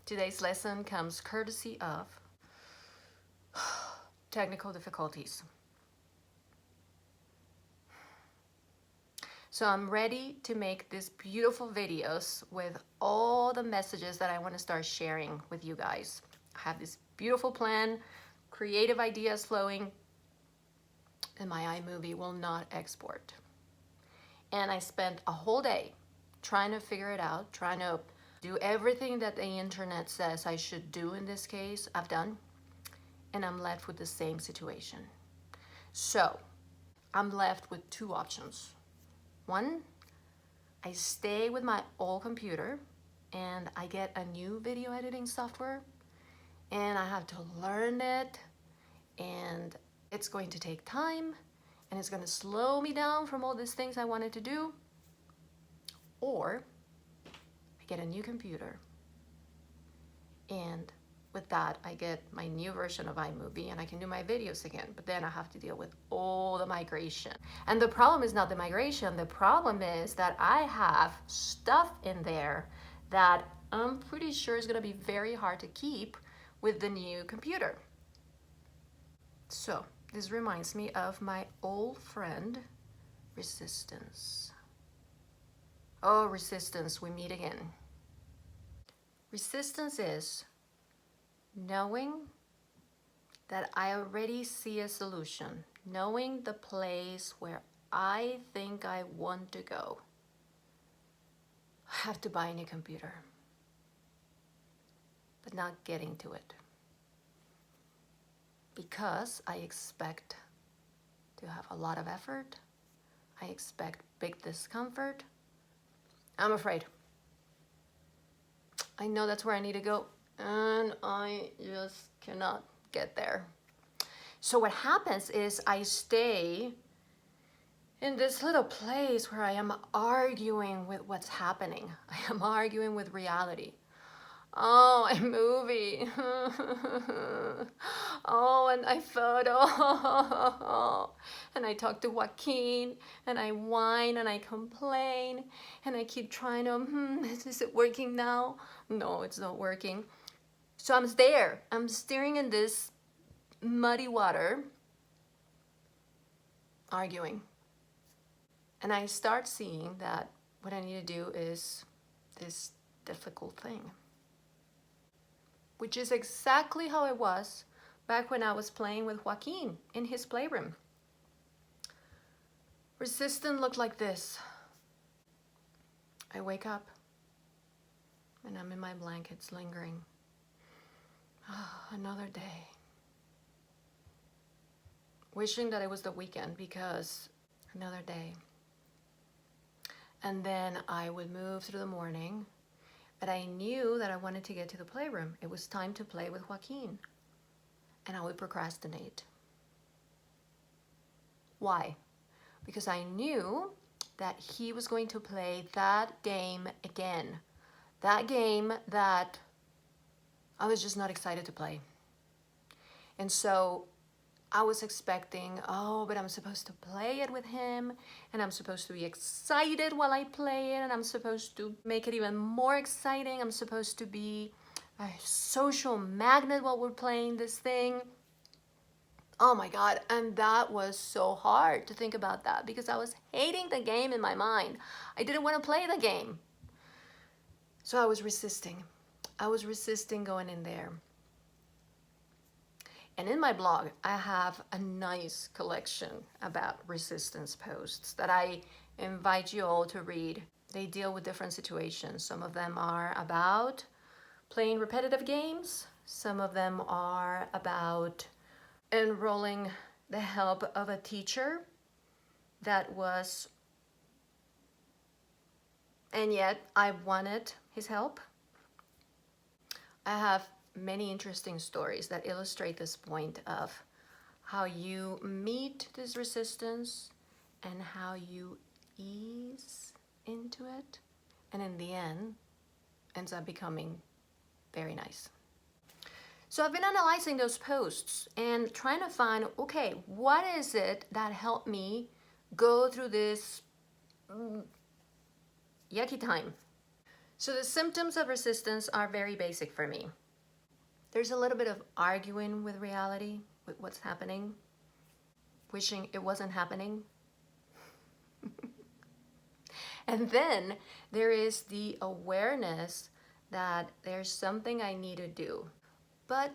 Today's lesson comes courtesy of technical difficulties. So I'm ready to make these beautiful videos with all the messages that I want to start sharing with you guys. I have this beautiful plan, creative ideas flowing, and my iMovie will not export. And I spent a whole day trying to figure it out, trying to do everything that the internet says I should do in this case. I've done, and I'm left with the same situation. So I'm left with two options. One, I stay with my old computer and I get a new video editing software and I have to learn it, and it's going to take time and it's going to slow me down from all these things I wanted to do. Or I get a new computer, and with that I get my new version of iMovie and I can do my videos again, but then I have to deal with all the migration. And the problem is not the migration, the problem is that I have stuff in there that I'm pretty sure is going to be very hard to keep with the new computer. So this reminds me of my old friend resistance. Oh, resistance, we meet again. Resistance is knowing that I already see a solution, knowing the place where I think I want to go. I have to buy a new computer, but not getting to it because I expect to have a lot of effort. I expect big discomfort. I'm afraid. I know that's where I need to go, and I just cannot get there. So what happens is I stay in this little place where I am arguing with what's happening. I am arguing with reality. Oh, a movie. Oh, and I photo. And I talk to Joaquin, and I whine, and I complain, and I keep trying to, is it working now? No, it's not working. So I'm there. I'm steering in this muddy water, arguing. And I start seeing that what I need to do is this difficult thing, which is exactly how it was back when I was playing with Joaquin in his playroom. Resistance looked like this. I wake up and I'm in my blankets lingering. Oh, another day. Wishing that it was the weekend because another day. And then I would move through the morning, but I knew that I wanted to get to the playroom. It was time to play with Joaquin, and I would procrastinate. Why? Because I knew that he was going to play that game again. That game that I was just not excited to play. And so I was expecting, oh, but I'm supposed to play it with him, and I'm supposed to be excited while I play it, and I'm supposed to make it even more exciting. I'm supposed to be a social magnet while we're playing this thing. Oh my God, and that was so hard to think about that because I was hating the game in my mind. I didn't want to play the game. So I was resisting. I was resisting going in there. And in my blog, I have a nice collection about resistance posts that I invite you all to read. They deal with different situations. Some of them are about playing repetitive games. Some of them are about enrolling the help of a teacher that was, and yet I wanted his help. I have many interesting stories that illustrate this point of how you meet this resistance and how you ease into it, and in the end ends up becoming very nice. So I've been analyzing those posts and trying to find, okay, what is it that helped me go through this yucky time? So the symptoms of resistance are very basic for me. There's a little bit of arguing with reality, with what's happening, wishing it wasn't happening. And then there is the awareness that there's something I need to do, but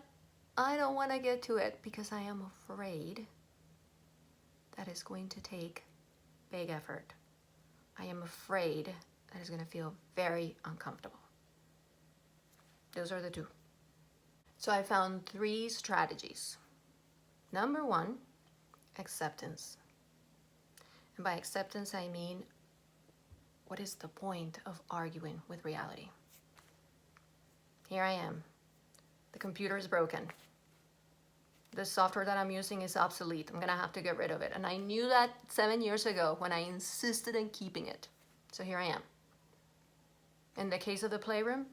I don't want to get to it because I am afraid that it's going to take big effort. I am afraid that it's going to feel very uncomfortable. Those are the two. So I found 3 strategies. Number 1, acceptance. And by acceptance, I mean, what is the point of arguing with reality? Here I am. The computer is broken. The software that I'm using is obsolete. I'm gonna have to get rid of it. And I knew that 7 years ago when I insisted on keeping it. So here I am. In the case of the playroom,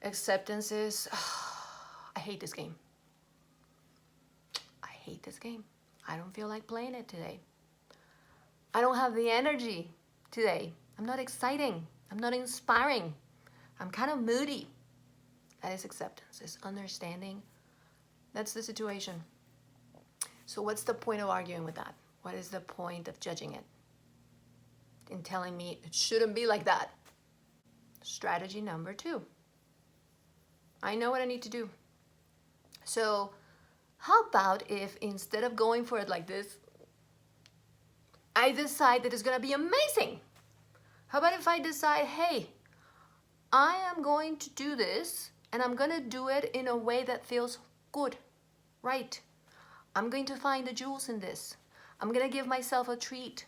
acceptance is, I hate this game. I hate this game. I don't feel like playing it today. I don't have the energy today. I'm not exciting. I'm not inspiring. I'm kind of moody. That is acceptance, is understanding. That's the situation. So what's the point of arguing with that? What is the point of judging it? In telling me it shouldn't be like that? Strategy number 2. I know what I need to do. So how about if instead of going for it like this, I decide that it's gonna be amazing? How about if I decide, hey, I am going to do this and I'm gonna do it in a way that feels good, right? I'm going to find the jewels in this. I'm gonna give myself a treat.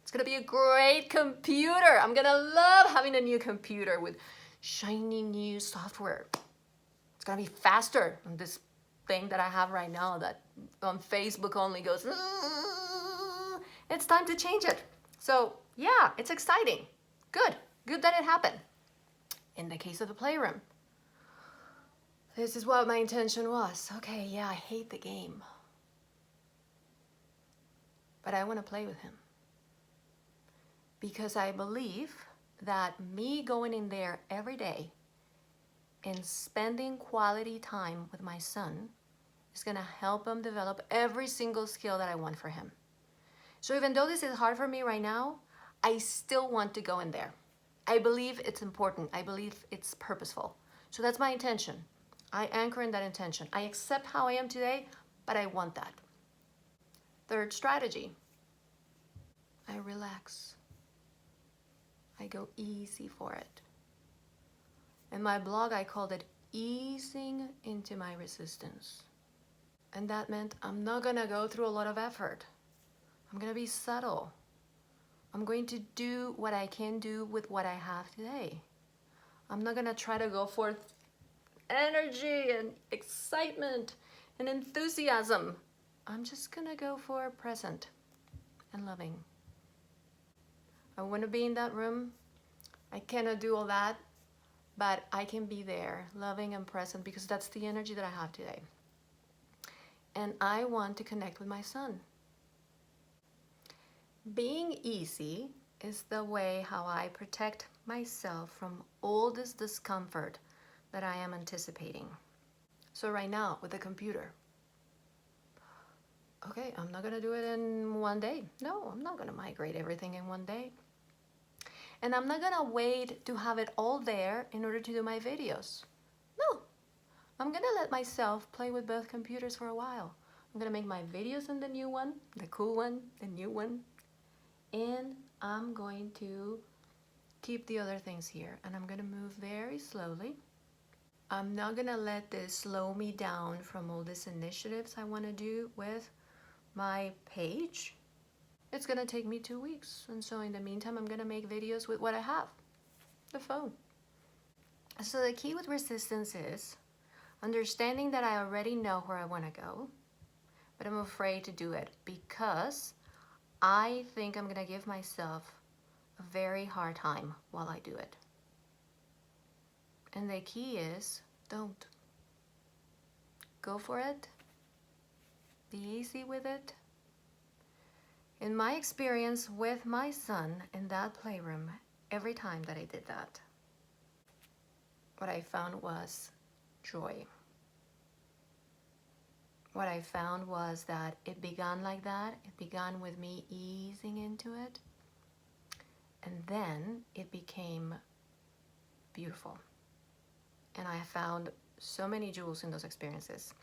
It's gonna be a great computer. I'm gonna love having a new computer with shiny new software. It's gonna be faster than this thing that I have right now that on Facebook only goes, it's time to change it. So yeah, it's exciting. Good that it happened. In the case of the playroom, this is what my intention was. Okay, yeah, I hate the game, but I want to play with him because I believe that me going in there every day and spending quality time with my son is gonna help him develop every single skill that I want for him. So even though this is hard for me right now, I still want to go in there. I believe it's important. I believe it's purposeful. So that's my intention. I anchor in that intention. I accept how I am today, but I want that. 3rd strategy, I relax. I go easy for it. In my blog, I called it easing into my resistance. And that meant I'm not gonna go through a lot of effort. I'm gonna be subtle. I'm going to do what I can do with what I have today. I'm not gonna try to go for energy and excitement and enthusiasm. I'm just gonna go for present and loving. I wanna be in that room. I cannot do all that, but I can be there, loving and present, because that's the energy that I have today. And I want to connect with my son. Being easy is the way how I protect myself from all this discomfort that I am anticipating. So right now with the computer, okay, I'm not gonna do it in one day. No, I'm not gonna migrate everything in one day. And I'm not gonna wait to have it all there in order to do my videos. No, I'm gonna let myself play with both computers for a while. I'm gonna make my videos on the new one, the cool one, the new one, and I'm going to keep the other things here, and I'm gonna move very slowly. I'm not gonna let this slow me down from all these initiatives I wanna do with my page. It's gonna take me 2 weeks, and so in the meantime, I'm gonna make videos with what I have, the phone. So the key with resistance is understanding that I already know where I wanna go, but I'm afraid to do it because I think I'm gonna give myself a very hard time while I do it. And the key is, don't. Go for it. Be easy with it. In my experience with my son in that playroom, every time that I did that, what I found was joy. What I found was that it began like that. It began with me easing into it. And then it became beautiful. And I found so many jewels in those experiences.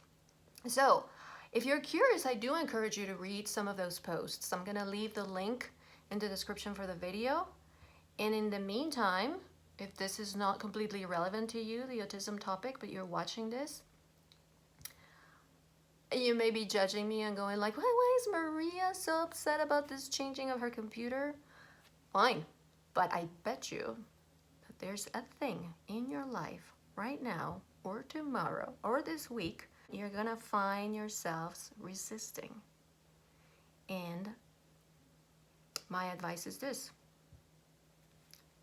So if you're curious, I do encourage you to read some of those posts. I'm going to leave the link in the description for the video. And in the meantime, if this is not completely irrelevant to you, the autism topic, but you're watching this, you may be judging me and going like, why is Maria so upset about this changing of her computer? Fine, but I bet you that there's a thing in your life right now or tomorrow or this week you're gonna find yourselves resisting. And my advice is this: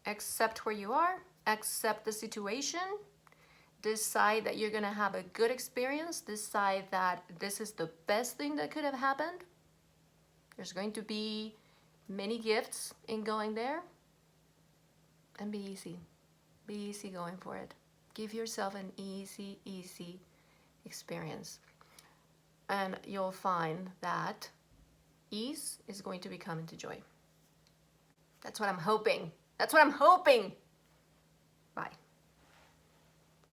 accept where you are, accept the situation, decide that you're gonna have a good experience, decide that this is the best thing that could have happened. There's going to be many gifts in going there, and be easy. Be easy going for it. Give yourself an easy experience. And you'll find that ease is going to become into joy. That's what I'm hoping. That's what I'm hoping.